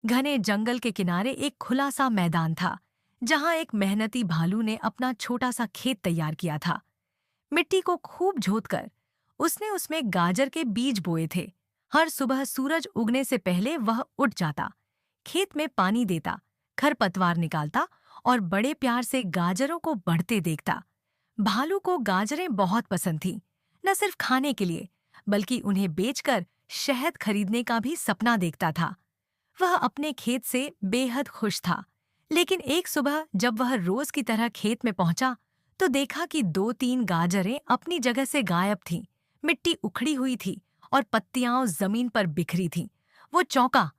घने जंगल के किनारे एक खुला सा मैदान था, जहां एक मेहनती भालू ने अपना छोटा सा खेत तैयार किया था। मिट्टी को खूब जोतकर उसने उसमें गाजर के बीज बोए थे। हर सुबह सूरज उगने से पहले वह उठ जाता, खेत में पानी देता, खरपतवार निकालता और बड़े प्यार से गाजरों को बढ़ते देखता। भालू को गाजरें बहुत पसंद थीं, न सिर्फ खाने के लिए, बल्कि उन्हें बेचकर शहद खरीदने का भी सपना देखता था। वह अपने खेत से बेहद खुश था। लेकिन एक सुबह जब वह रोज की तरह खेत में पहुंचा, तो देखा कि दो तीन गाजरें अपनी जगह से गायब थीं। मिट्टी उखड़ी हुई थी और पत्तियां जमीन पर बिखरी थीं। वो चौंका।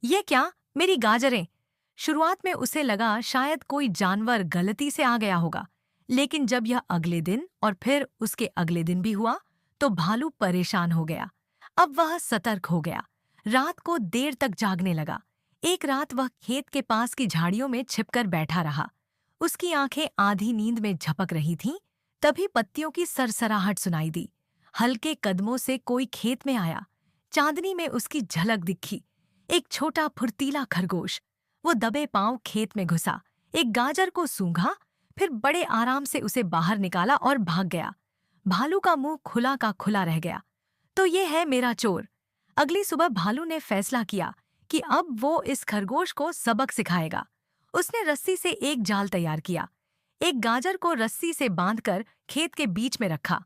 ये क्या, मेरी गाजरें! शुरुआत में उसे लगा शायद कोई जानवर गलती से आ गया होगा, लेकिन जब यह अगले दिन और फिर उसके अगले दिन भी हुआ, तो भालू परेशान हो गया। अब वह सतर्क हो गया। रात को देर तक जागने लगा। एक रात वह खेत के पास की झाड़ियों में छिपकर बैठा रहा। उसकी आंखें आधी नींद में झपक रही थीं। तभी पत्तियों की सरसराहट सुनाई दी। हल्के कदमों से कोई खेत में आया। चांदनी में उसकी झलक दिखी। एक छोटा फुर्तीला खरगोश। वो दबे पांव खेत में घुसा, एक गाजर को सूंघा, फिर बड़े आराम से उसे बाहर निकाला और भाग गया। भालू का मुंह खुला का खुला रह गया। तो ये है मेरा चोर। अगली सुबह भालू ने फैसला किया कि अब वो इस खरगोश को सबक सिखाएगा। उसने रस्सी से एक जाल तैयार किया। एक गाजर को रस्सी से बांधकर खेत के बीच में रखा।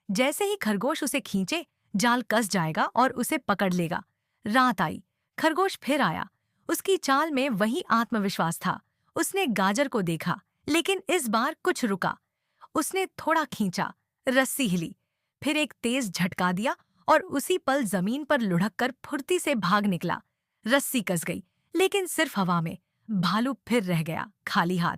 जैसे ही खरगोश उसे खींचे, जाल कस जाएगा और उसे पकड़ लेगा। रात आई। खरगोश फिर आया। उसकी चाल में वही आत्मविश्वास था। उसने गाजर को देखा, लेकिन इस बार कुछ रुका। उसने थोड़ा खींचा, रस्सी हिली, फिर एक तेज झटका दिया और उसी पल जमीन पर लुढ़ककर फुर्ती से भाग निकला। रस्सी कस गई, लेकिन सिर्फ हवा में। भालू फिर रह गया, खाली हाथ।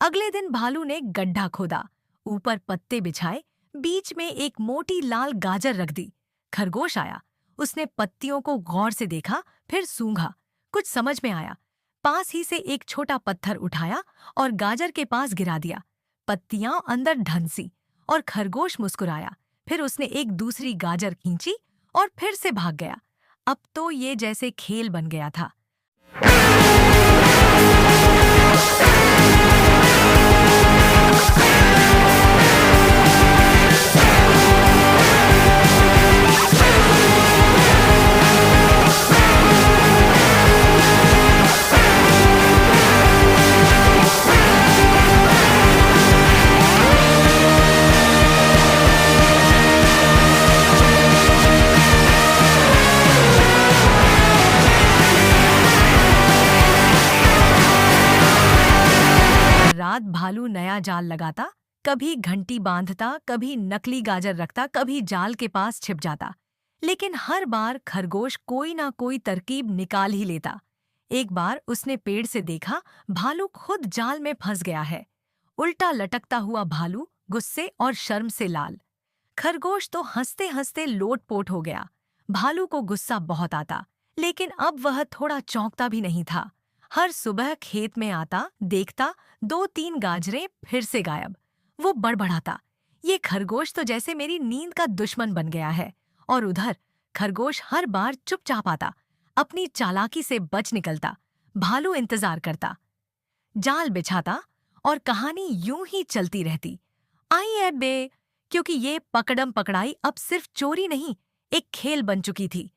अगले दिन भालू ने गड्ढा खोदा, ऊपर पत्ते बिछाए, बीच में एक मोटी लाल गाजर रख दी। खरगोश आया। उसने पत्तियों को गौर से देखा, फिर सूंघा। कुछ समझ में आया। पास ही से एक छोटा पत्थर उठाया और गाजर के पास गिरा दिया। पत्तियां अंदर ढंसी और खरगोश मुस्कुराया। फिर उसने एक दूसरी गाजर खींची और फिर से भाग गया। अब तो ये जैसे खेल बन गया था। रात भालू नया जाल लगाता, कभी घंटी बांधता, कभी नकली गाजर रखता, कभी जाल के पास छिप जाता। लेकिन हर बार खरगोश कोई ना कोई तरकीब निकाल ही लेता। एक बार उसने पेड़ से देखा, भालू खुद जाल में फंस गया है। उल्टा लटकता हुआ भालू, गुस्से और शर्म से लाल। खरगोश तो हंसते हंसते लोटपोट हो गया। भालू को गुस्सा बहुत आता, लेकिन अब वह थोड़ा चौंकता भी नहीं था। हर सुबह खेत में आता, देखता, दो तीन गाजरें फिर से गायब। वो बड़बड़ाता, ये खरगोश तो जैसे मेरी नींद का दुश्मन बन गया है। और उधर खरगोश हर बार चुपचाप आता, अपनी चालाकी से बच निकलता। भालू इंतजार करता, जाल बिछाता और कहानी यूं ही चलती रहती। आई ए बे, क्योंकि ये पकड़म पकड़ाई अब सिर्फ चोरी नहीं, एक खेल बन चुकी थी।